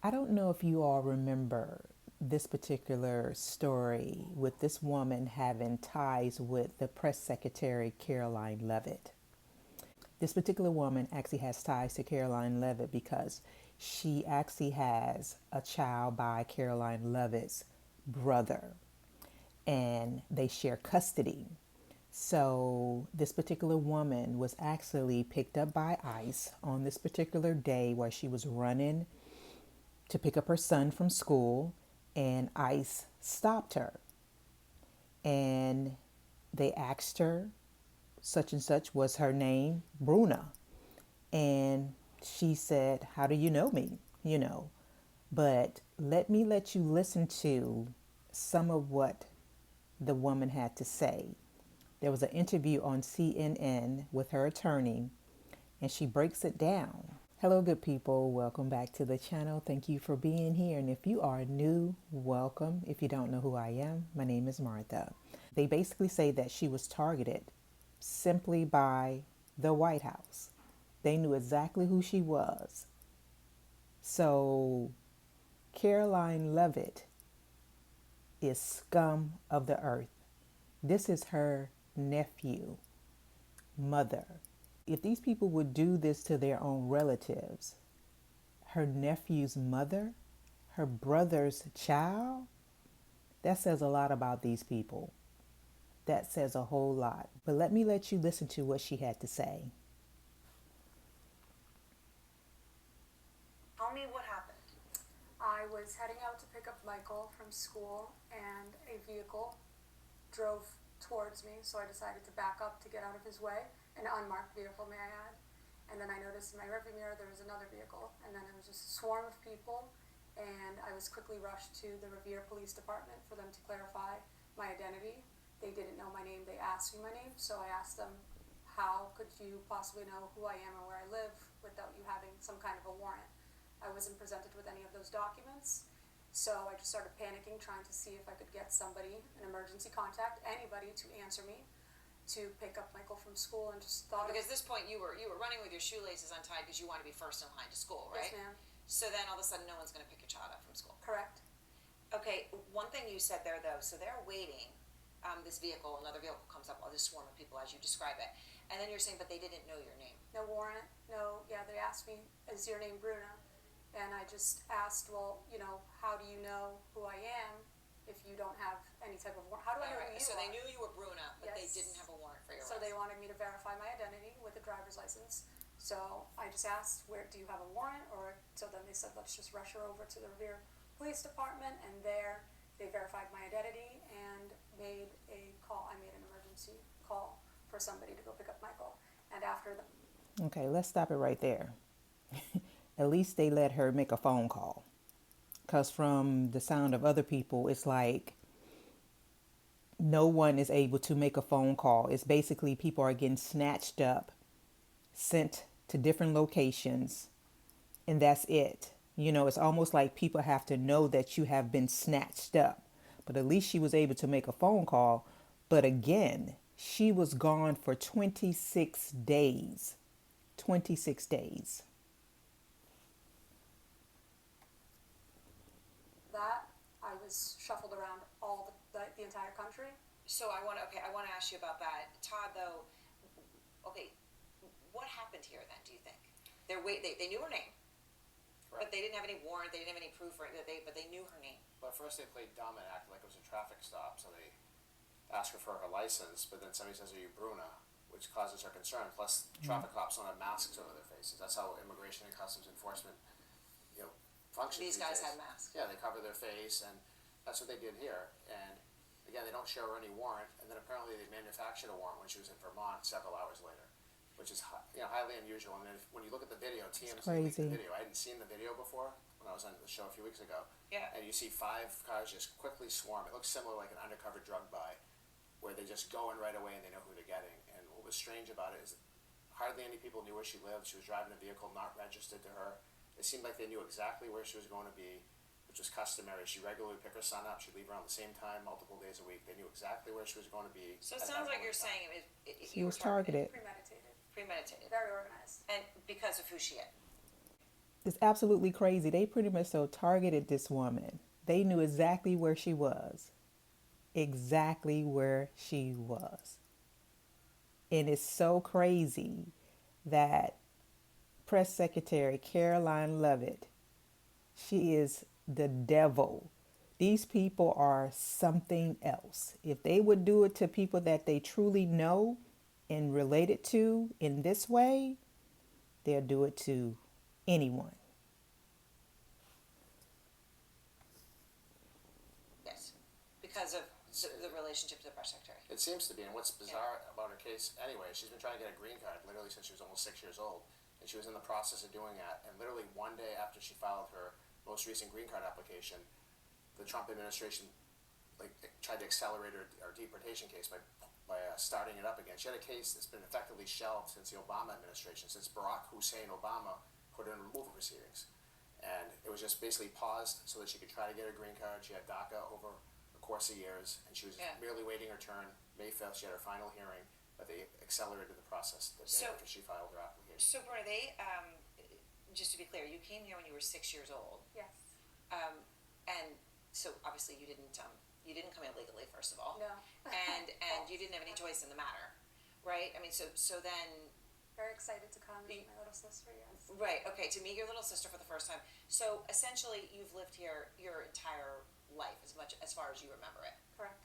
I don't know if you all remember this particular story with this woman having ties with the press secretary, Karoline Leavitt. This particular woman actually has ties to Karoline Leavitt because she actually has a child by Karoline Leavitt's brother, and they share custody. So, this particular woman was actually picked up by ICE on this particular day where she was running to pick up her son from school, and ICE stopped her. And they asked her, such and such was her name, Bruna. And she said, "How do you know me?" You know. But let you listen to some of what the woman had to say. There was an interview on CNN with her attorney, and she breaks it down. Hello, good people. Welcome back to the channel. Thank you for being here. And if you are new, welcome. If you don't know who I am, my name is Martha. They basically say that she was targeted simply by the White House. They knew exactly who she was. So, Karoline Leavitt is scum of the earth. This is her nephew, mother. If these people would do this to their own relatives, her nephew's mother, her brother's child, that says a lot about these people. That says a whole lot. But let you listen to what she had to say. Tell me what happened. I was heading out to pick up Michael from school, and a vehicle drove towards me, so I decided to back up to get out of his way. An unmarked vehicle, may I add. And then I noticed in my rearview mirror there was another vehicle, and then it was just a swarm of people, and I was quickly rushed to the Revere Police Department for them to clarify my identity. They didn't know my name. They asked me my name, so I asked them, how could you possibly know who I am or where I live without you having some kind of a warrant? I wasn't presented with any of those documents, so I just started panicking, trying to see if I could get somebody, an emergency contact, anybody to answer me to pick up Michael from school, and just thought Because at this point you were running with your shoelaces untied because you want to be first in line to school, right? Yes, ma'am. So then all of a sudden no one's going to pick your child up from school. Correct. Okay, one thing you said there though, so they're waiting, this vehicle, another vehicle comes up, this swarm of people as you describe it, and then you're saying, but they didn't know your name. No warrant, no, yeah, they asked me, is your name Bruna? And I just asked, well, how do you know who I am if you don't have any type of warrant? How do I know who you So are? they knew you were Bruna, but they Yes. didn't have a warrant for your So arrest. they wanted me to verify my identity with a driver's license. So I just asked, where do you have a warrant? So then they said, let's just rush her over to the Revere Police Department, and there they verified my identity and made a call. I made an emergency call for somebody to go pick up Michael. And after the Okay, let's stop it right there. At least they let her make a phone call. Because from the sound of other people, it's like no one is able to make a phone call. It's basically people are getting snatched up, sent to different locations, and that's it. It's almost like people have to know that you have been snatched up. But at least she was able to make a phone call. But again, she was gone for 26 days. 26 days. that, I was shuffled around all the entire country. So I want to ask you about that. Todd, though, okay, what happened here then, do you think? They knew her name, Right. but they didn't have any warrant, they didn't have any proof, but they knew her name. But first they played dumb and acted like it was a traffic stop, so they ask her for her license, but then somebody says, are you Bruna? Which causes her concern. Plus, traffic cops don't have masks over their faces. That's how Immigration and Customs Enforcement, functions These guys days. had masks. Yeah, they cover their face, and that's what they did here. And again, they don't show her any warrant, and then apparently they manufactured a warrant when she was in Vermont several hours later, which is highly unusual. I mean, when you look at the video, TMZ leaked the crazy. video. I hadn't seen the video before when I was on the show a few weeks ago. Yeah. And you see 5 cars just quickly swarm. It looks similar like an undercover drug buy, where they just go in right away and they know who they're getting. And what was strange about it is hardly any people knew where she lived. She was driving a vehicle not registered to her. It seemed like they knew exactly where she was going to be, which was customary. She regularly would pick her son up. She'd leave around the same time, multiple days a week. They knew exactly where she was going to be. So it at sounds that like point you're in time. saying She was targeted. Premeditated. Premeditated. Very organized. And because of who she is. It's absolutely crazy. They pretty much so targeted this woman. They knew exactly where she was. Exactly where she was. And it's so crazy that Press Secretary Karoline Leavitt, she is the devil. These people are something else. If they would do it to people that they truly know and related to in this way, they'll do it to anyone. Yes, because of the relationship to the press secretary. It seems to be, and what's bizarre about her case anyway, she's been trying to get a green card literally since she was almost 6 years old, and she was in the process of doing that, and literally one day after she filed her most recent green card application, the Trump administration tried to accelerate her deportation case by starting it up again. She had a case that's been effectively shelved since the Obama administration, since Barack Hussein Obama put her in removal proceedings. And it was just basically paused so that she could try to get her green card. She had DACA over the course of years, and she was merely waiting her turn. May 5th, she had her final hearing, but they accelerated the process the day after she filed her application. So, Bruno, just to be clear, you came here when you were 6 years old. Yes. And so obviously you didn't come in legally, first of all. No. And you didn't have any choice in the matter, right? I mean, so then. Very excited to come meet my little sister, yes. Right, okay, to meet your little sister for the first time. So essentially you've lived here your entire life, as far as you remember it. Correct.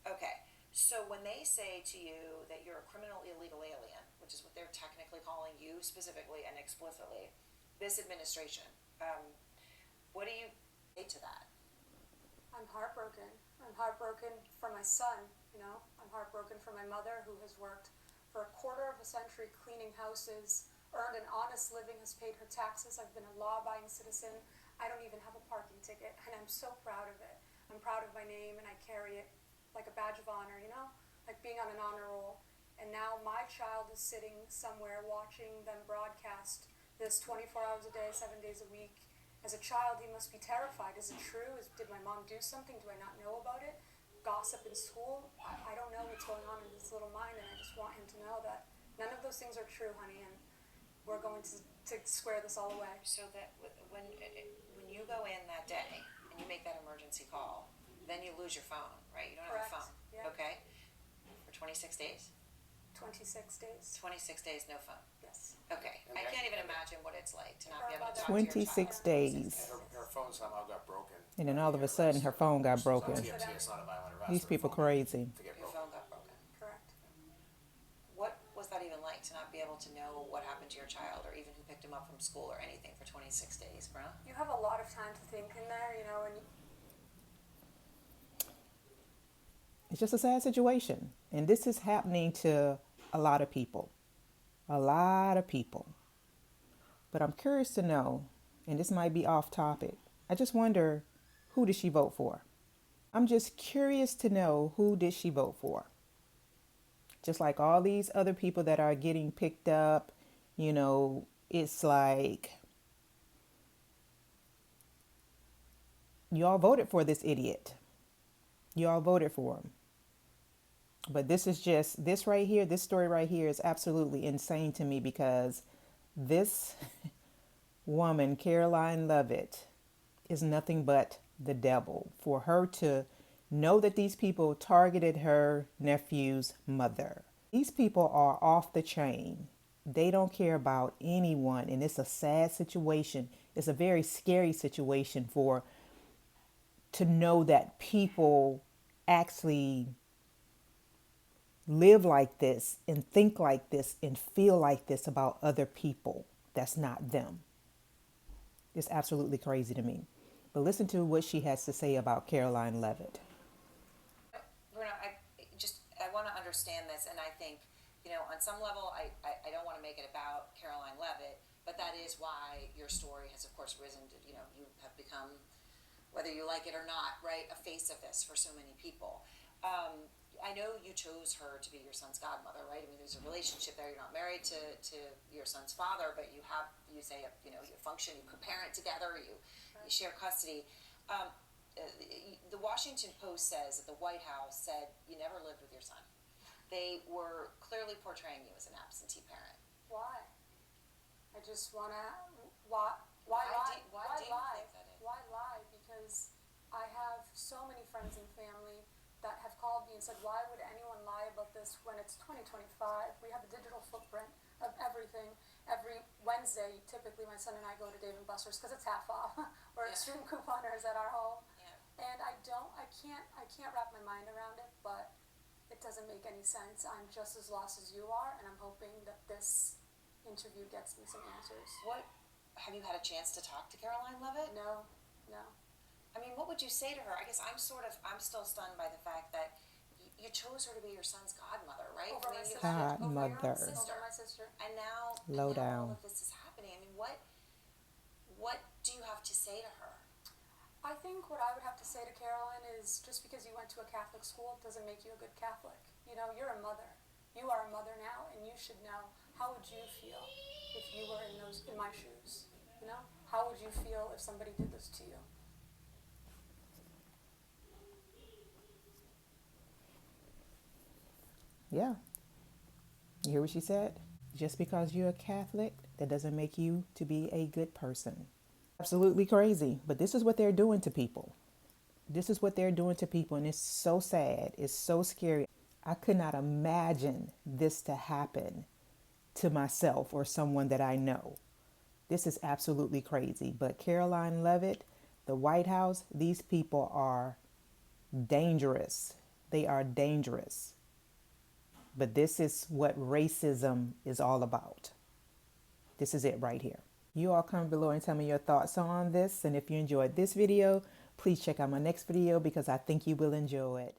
Okay, so when they say to you that you're a criminal illegal alien, which is what they're technically calling you specifically and explicitly, this administration, what do you say to that? I'm heartbroken. I'm heartbroken for my son, you know. I'm heartbroken for my mother, who has worked for a quarter of a century cleaning houses, earned an honest living, has paid her taxes. I've been a law-abiding citizen. I don't even have a parking ticket, and I'm so proud of it. I'm proud of my name, and I carry it like a badge of honor, you know, like being on an honor roll. And now my child is sitting somewhere watching them broadcast this 24 hours a day, 7 days a week. As a child, he must be terrified. Is it true? Did my mom do something? Do I not know about it? Gossip in school? I don't know what's going on in his little mind, and I just want him to know that none of those things are true, honey, and we're going to square this all away. So that when you go in that day and you make that emergency call, then you lose your phone, right? You don't Correct. have a phone, Yeah. okay? For 26 days? 26 days. 26 days, no phone. Yes. Okay, I can't even imagine what it's like to not be able to talk 26 to your child. days. Her phone somehow got broken. And then all of a sudden her phone got broken. TMT, it's not a violent arrest. These Her people phone crazy. to get Your broken. phone got broken. Correct. What was that even like, to not be able to know what happened to your child, or even who picked him up from school or anything for 26 days, bro? You have a lot of time to think in there, you know, and It's just a sad situation. And this is happening to a lot of people. A lot of people. But I'm curious to know, and this might be off topic, I just wonder, who did she vote for? I'm just curious to know, who did she vote for? Just like all these other people that are getting picked up, you know, it's like, you all voted for this idiot. You all voted for him. But this story right here is absolutely insane to me, because this woman, Karoline Leavitt, is nothing but the devil. For her to know that these people targeted her nephew's mother. These people are off the chain. They don't care about anyone, and it's a sad situation. It's a very scary situation to know that people actually live like this and think like this and feel like this about other people. That's not them. It's absolutely crazy to me. But listen to what she has to say about Karoline Leavitt. Bruno, I want to understand this, and I think, you know, on some level, I don't want to make it about Karoline Leavitt, but that is why your story has, of course, risen to, you know, you have become, whether you like it or not, right, a face of this for so many people. I know you chose her to be your son's godmother, right? I mean, there's a relationship there. You're not married to your son's father, but you say, you know, you function, you co-parent together, you share custody. The Washington Post says that the White House said you never lived with your son. They were clearly portraying you as an absentee parent. why? I just want to, Why Why lie? do- why do you lie? think that is? Why lie? Because I have so many friends and family that have called me and said, why would anyone lie about this when it's 2025? We have a digital footprint of everything. Every Wednesday, typically my son and I go to Dave & Buster's because it's half off. We're extreme couponers at our home. Yeah. And I can't wrap my mind around it, but it doesn't make any sense. I'm just as lost as you are, and I'm hoping that this interview gets me some answers. What, have you had a chance to talk to Karoline Leavitt? No. I mean, what would you say to her? I guess I'm still stunned by the fact that you chose her to be your son's godmother, right? Over I mean, my you sister. had- over your own Godmother. sister. Over my sister. And now, Low and now down. all of this is happening. I mean, what do you have to say to her? I think what I would have to say to Karoline is just because you went to a Catholic school doesn't make you a good Catholic. You know, you're a mother. You are a mother now, and you should know. How would you feel if you were in my shoes? You know, how would you feel if somebody did this to you? Yeah. You hear what she said? Just because you're a Catholic, that doesn't make you to be a good person. Absolutely crazy. But this is what they're doing to people. This is what they're doing to people. And it's so sad. It's so scary. I could not imagine this to happen to myself or someone that I know. This is absolutely crazy. But Karoline Leavitt, the White House, these people are dangerous. They are dangerous. But this is what racism is all about. This is it right here. You all comment below and tell me your thoughts on this. And if you enjoyed this video, please check out my next video because I think you will enjoy it.